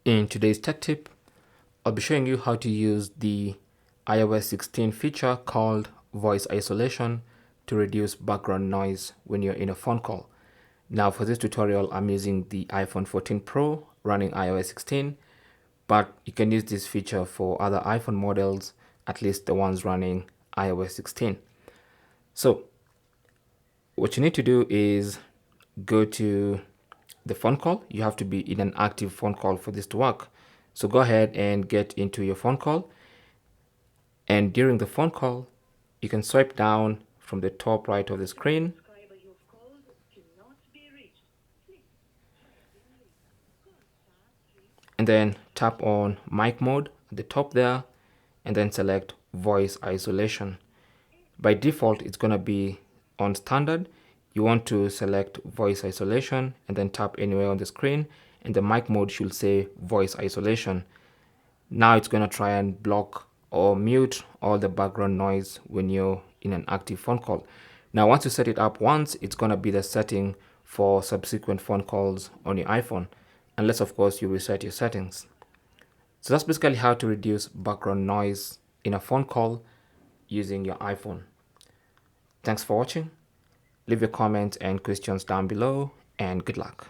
In today's tech tip, I'll be showing you how to use the iOS 16 feature called voice isolation to reduce background noise when you're in a phone call. Now for this tutorial, I'm using the iPhone 14 Pro running iOS 16, but you can use this feature for other iPhone models, at least the ones running iOS 16. So what you need to do is go to the phone call. You have to be in an active phone call for this to work. So go ahead and get into your phone call. And during the phone call, you can swipe down from the top right of the screen. And then tap on mic mode at the top there, and then select voice isolation. By default, it's going to be on standard. You want to select voice isolation and then tap anywhere on the screen, and the mic mode should say voice isolation. Now it's going to try and block or mute all the background noise when you're in an active phone call. Now once you set it up once, it's going to be the setting for subsequent phone calls on your iPhone, unless of course you reset your settings. So that's basically how to reduce background noise in a phone call using your iPhone. Thanks for watching. Leave your comments and questions down below, and good luck.